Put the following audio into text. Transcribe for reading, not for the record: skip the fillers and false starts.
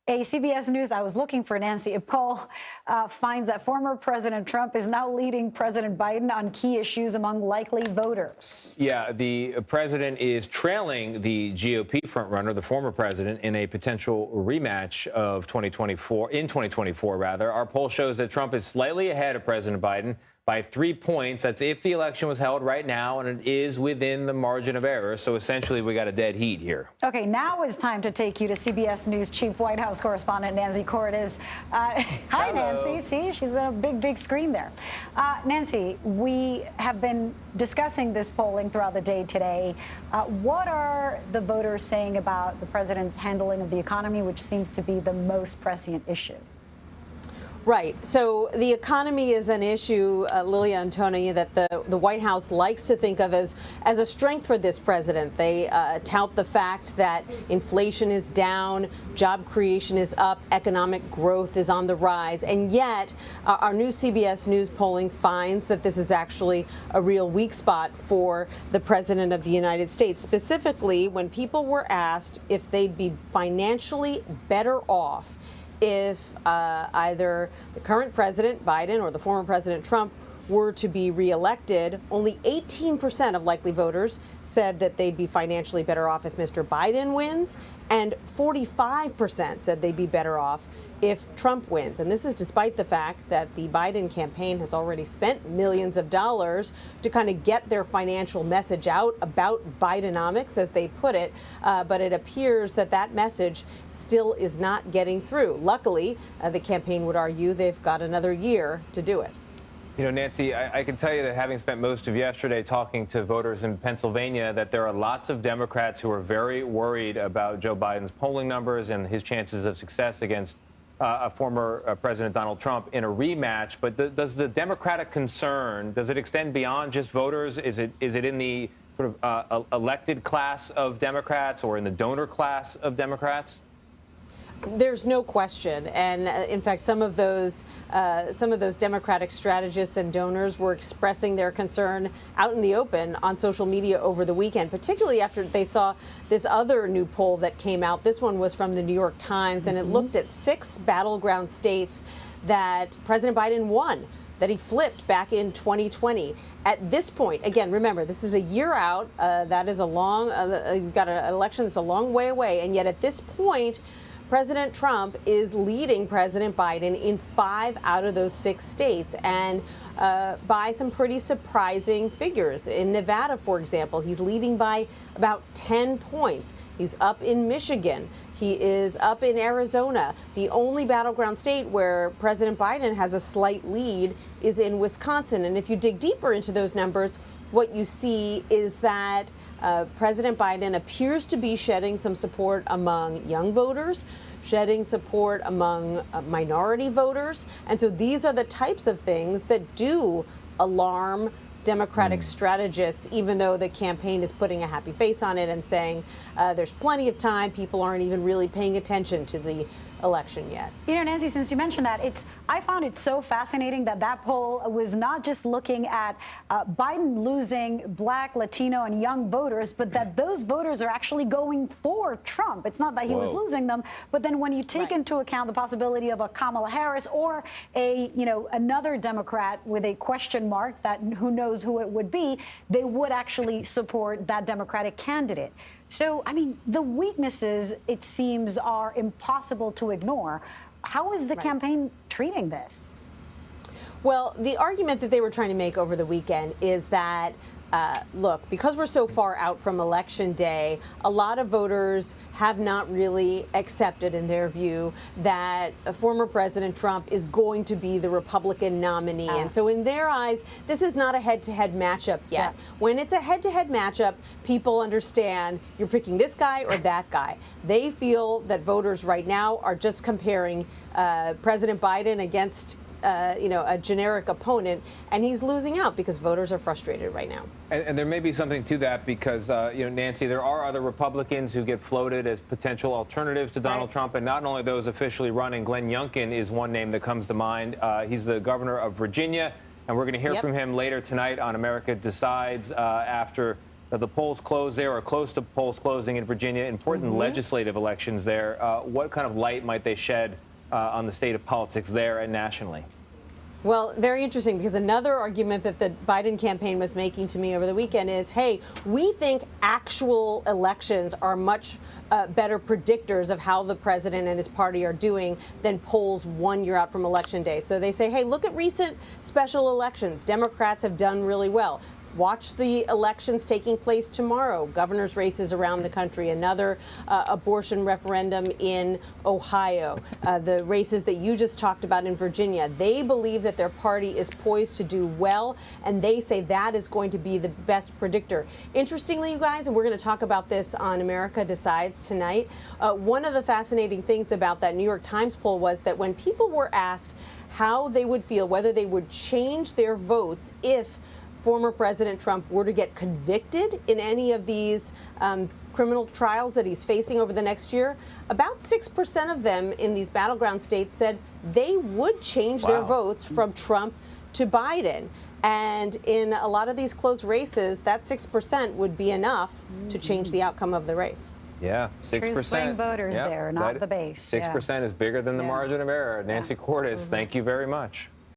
A CBS News, I was looking for Nancy, a poll finds that former President Trump is now leading President Biden on key issues among likely voters. Yeah, the president is trailing the GOP frontrunner, the former president, in a potential rematch of 2024, rather. Our poll shows that Trump is slightly ahead of President Biden by 3 points. That's if the election was held right now, and it is within the margin of error. So essentially, we got a dead heat here. Okay, now it's time to take you to CBS News Chief White House correspondent Nancy Cordes. Hi, Hello. Nancy. See, she's on a big screen there. Nancy, we have been discussing this polling throughout the day today. What are the voters saying about the president's handling of the economy, which seems to be the most prescient issue? Right. So the economy is an issue, Lilia and Tony, that the White House likes to think of as a strength for this president. They tout the fact that inflation is down, job creation is up, economic growth is on the rise. And yet our new CBS News polling finds that this is actually a real weak spot for the president of the United States. Specifically, when people were asked if they'd be financially better off if either the current president, Biden, or the former president, Trump, were to be reelected, only 18% of likely voters said that they'd be financially better off if Mr. Biden wins, and 45% said they'd be better off if Trump wins. And this is despite the fact that the Biden campaign has already spent millions of dollars to kind of get their financial message out about Bidenomics, as they put it. But it appears that that message still is not getting through. Luckily, the campaign would argue they've got another year to do it. You know, Nancy, I can tell you that having spent most of yesterday talking to voters in Pennsylvania, that there are lots of Democrats who are very worried about Joe Biden's polling numbers and his chances of success against former President Donald Trump in a rematch. But does the Democratic concern, does it extend beyond just voters? Is it in the sort of elected class of Democrats or in the donor class of Democrats? There's no question, and in fact, some of those Democratic strategists and donors were expressing their concern out in the open on social media over the weekend, particularly after they saw this other new poll that came out. This one was from the New York Times, and it looked at 6 battleground states that President Biden won, that he flipped back in 2020. At this point, again, remember, this is a year out. That is a long, you've got an election that's a long way away, and yet at this point, President Trump is leading President Biden in 5 out of those 6 states, and by some pretty surprising figures. In Nevada, for example, he's leading by about 10 points. He's up in Michigan. He is up in Arizona. The only battleground state where President Biden has a slight lead is in Wisconsin. And if you dig deeper into those numbers, what you see is that President Biden appears to be shedding some support among young voters, shedding support among minority voters. And so these are the types of things that do alarm Democratic strategists, even though the campaign is putting a happy face on it and saying there's plenty of time, people aren't even really paying attention to the election yet. You know, Nancy, since you mentioned that, I found it so fascinating that that poll was not just looking at Biden losing Black, Latino, and young voters, but that those voters are actually going for Trump. It's not that he was losing them, but then when you take into account the possibility of a Kamala Harris or another Democrat with a question mark, that who knows who it would be, they would actually support that Democratic candidate. So, I mean, the weaknesses, it seems, are impossible to ignore. How is the campaign treating this? Well, the argument that they were trying to make over the weekend is that, look, because we're so far out from Election Day, a lot of voters have not really accepted, in their view, that former President Trump is going to be the Republican nominee. And so in their eyes, this is not a head-to-head matchup yet. When it's a head-to-head matchup, people understand you're picking this guy or that guy. They feel that voters right now are just comparing President Biden against a generic opponent, and he's losing out because voters are frustrated right now. And there may be something to that because, Nancy, there are other Republicans who get floated as potential alternatives to Donald Trump, and not only those officially running. Glenn Youngkin is one name that comes to mind. He's the governor of Virginia, and we're going to hear from him later tonight on America Decides after The polls close there, or close to polls closing in Virginia. Important legislative elections there. What kind of light might they shed on the state of politics there and nationally? Well, very interesting, because another argument that the Biden campaign was making to me over the weekend is, hey, we think actual elections are much better predictors of how the president and his party are doing than polls 1 year out from Election Day. So they say, hey, look at recent special elections. Democrats have done really well. Watch the elections taking place tomorrow. Governor's races around the country, another abortion referendum in Ohio, the races that you just talked about in Virginia. They believe that their party is poised to do well, and they say that is going to be the best predictor. Interestingly, you guys, and we're going to talk about this on America Decides tonight, one of the fascinating things about that New York Times poll was that when people were asked how they would feel, whether they would change their votes if former President Trump were to get convicted in any of these criminal trials that he's facing over the next year, about 6% of them in these battleground states said they would change their votes from Trump to Biden. And in a lot of these close races, that 6% would be enough to change the outcome of the race. Yeah, 6%. True swing voters there, not the base. 6% is bigger than the margin of error. Nancy Cordes, thank you very much.